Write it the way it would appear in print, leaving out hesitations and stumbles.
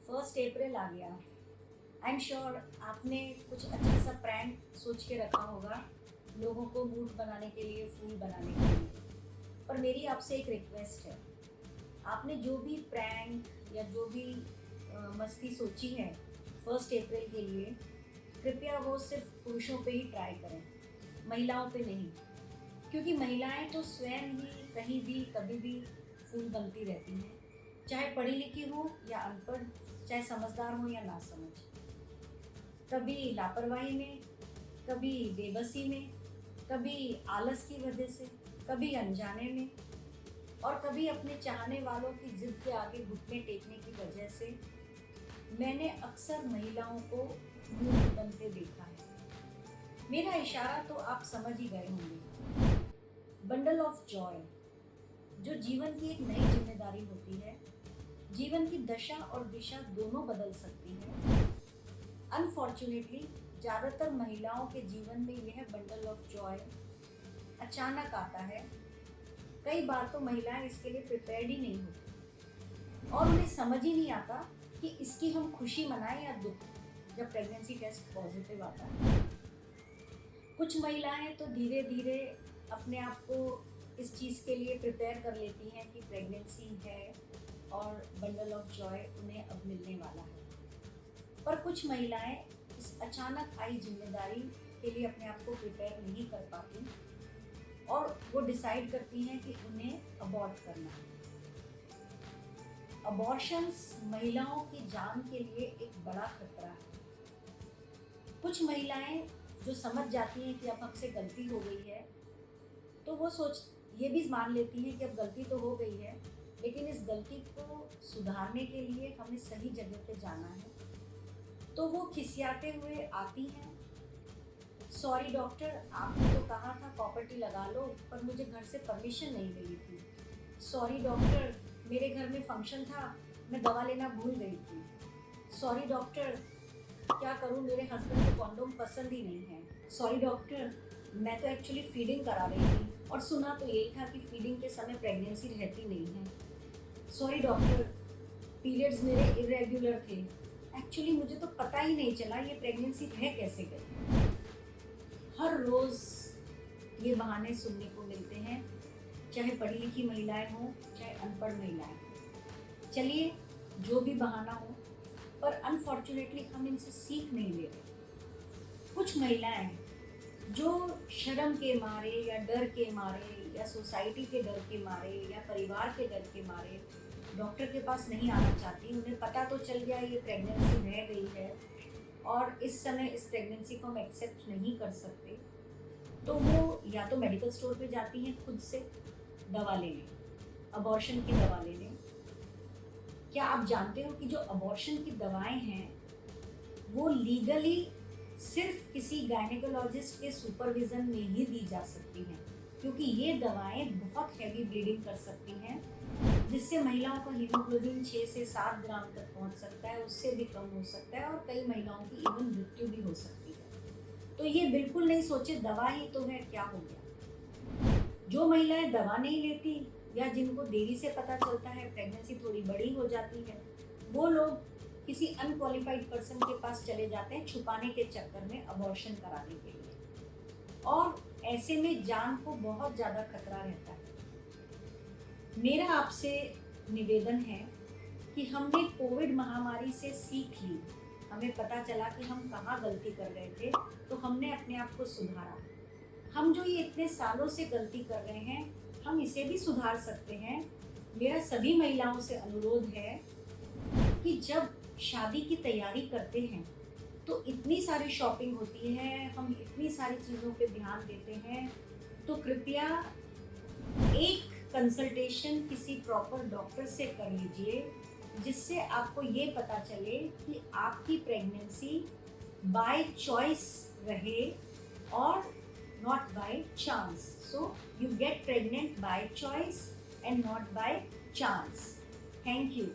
1 अप्रैल आ गया। I am sure आपने कुछ अच्छा सा प्रैंक सोच के रखा होगा, लोगों को मूड बनाने के लिए, फूल बनाने के लिए। पर मेरी आपसे एक रिक्वेस्ट है, आपने जो भी प्रैंक या जो भी मस्ती सोची है 1 अप्रैल के लिए, कृपया वो सिर्फ पुरुषों पे ही ट्राई करें, महिलाओं पे नहीं। क्योंकि महिलाएं तो स्वयं ही कहीं भी कभी भी फूल बनती रहती हैं, चाहे पढ़ी लिखी हो या अनपढ़, चाहे समझदार हो या नासमझ। कभी लापरवाही में, कभी बेबसी में, कभी आलस की वजह से, कभी अनजाने में, और कभी अपने चाहने वालों की जिद के आगे घुटने टेकने की वजह से मैंने अक्सर महिलाओं को मूर्ख बनते देखा है। मेरा इशारा तो आप समझ ही गए होंगे। बंडल ऑफ जॉय, जो जीवन की एक नई जिम्मेदारी होती है, जीवन की दशा और दिशा दोनों बदल सकती है। अनफॉर्चुनेटली ज़्यादातर महिलाओं के जीवन में यह बंडल ऑफ जॉय अचानक आता है। कई बार तो महिलाएं इसके लिए प्रिपेयर्ड ही नहीं होती और उन्हें समझ ही नहीं आता कि इसकी हम खुशी मनाएं या दुख, जब प्रेगनेंसी टेस्ट पॉजिटिव आता है। कुछ महिलाएं तो धीरे धीरे अपने आप को इस चीज़ के लिए प्रिपेयर कर लेती हैं कि प्रेगनेंसी है और बंडल ऑफ जॉय उन्हें अब मिलने वाला है। पर कुछ महिलाएं इस अचानक आई जिम्मेदारी के लिए अपने आप को प्रिपेयर नहीं कर पाती और वो डिसाइड करती हैं कि उन्हें अबॉर्ट करना है। अबॉर्शंस महिलाओं की जान के लिए एक बड़ा खतरा है। कुछ महिलाएं जो समझ जाती हैं कि अब हमसे गलती हो गई है, तो वो ये भी मान लेती हैं कि अब गलती तो हो गई है, लेकिन इस गलती को सुधारने के लिए हमें सही जगह पे जाना है। तो वो खिसियाते हुए आती हैं, सॉरी डॉक्टर, आपने तो कहा था प्रॉपर्टी लगा लो, पर मुझे घर से परमिशन नहीं मिली थी। सॉरी डॉक्टर, मेरे घर में फंक्शन था, मैं दवा लेना भूल गई थी। सॉरी डॉक्टर, क्या करूं, मेरे हस्बैंड को कॉन्डोम पसंद ही नहीं है। सॉरी डॉक्टर, मैं तो एक्चुअली फीडिंग करा रही थी और सुना तो यही था कि फीडिंग के समय प्रेगनेंसी रहती नहीं है। सॉरी डॉक्टर, पीरियड्स मेरे इरेगुलर थे, एक्चुअली मुझे तो पता ही नहीं चला ये प्रेगनेंसी रह कैसे गई। हर रोज़ ये बहाने सुनने को मिलते हैं, चाहे पढ़ी लिखी महिलाएं हों, चाहे अनपढ़ महिलाएं हों। चलिए, जो भी बहाना हो, पर अनफॉर्चुनेटली हम इनसे सीख नहीं ले रहे। कुछ महिलाएं जो शर्म के मारे या डर के मारे या सोसाइटी के डर के मारे या परिवार के डर के मारे डॉक्टर के पास नहीं आना चाहती, उन्हें पता तो चल गया ये प्रेगनेंसी रह गई है और इस समय इस प्रेगनेंसी को हम एक्सेप्ट नहीं कर सकते, तो वो या तो मेडिकल स्टोर पे जाती हैं खुद से दवा लेने, अबॉर्शन की दवा लेने। क्या आप जानते हो कि जो अबॉर्शन की दवाएं हैं वो लीगली सिर्फ किसी गायनेकोलॉजिस्ट के सुपरविजन में ही दी जा सकती हैं, क्योंकि ये दवाएं बहुत हैवी ब्लीडिंग कर सकती हैं, जिससे महिलाओं का हीमोग्लोबिन 6 से 7 ग्राम तक पहुंच सकता है, उससे भी कम हो सकता है और कई महिलाओं की इवन मृत्यु भी हो सकती है। तो ये बिल्कुल नहीं सोचे दवा ही तो है, क्या हो गया। जो महिलाएं दवा नहीं लेती या जिनको देरी से पता चलता है, प्रेगनेंसी थोड़ी बड़ी हो जाती है, वो लोग किसी अनक्वालिफाइड पर्सन के पास चले जाते हैं छुपाने के चक्कर में अबॉर्शन कराने के लिए, और ऐसे में जान को बहुत ज़्यादा खतरा रहता है। मेरा आपसे निवेदन है कि हमने कोविड महामारी से सीख ली, हमें पता चला कि हम कहाँ गलती कर रहे थे, तो हमने अपने आप को सुधारा। हम जो ये इतने सालों से गलती कर रहे हैं, हम इसे भी सुधार सकते हैं। मेरा सभी महिलाओं से अनुरोध है कि जब शादी की तैयारी करते हैं तो इतनी सारी शॉपिंग होती है, हम इतनी सारी चीज़ों पे ध्यान देते हैं, तो कृपया एक कंसल्टेशन किसी प्रॉपर डॉक्टर से कर लीजिए, जिससे आपको ये पता चले कि आपकी प्रेगनेंसी बाय चॉइस रहे और not by chance. So you get pregnant by choice and not by chance. Thank you.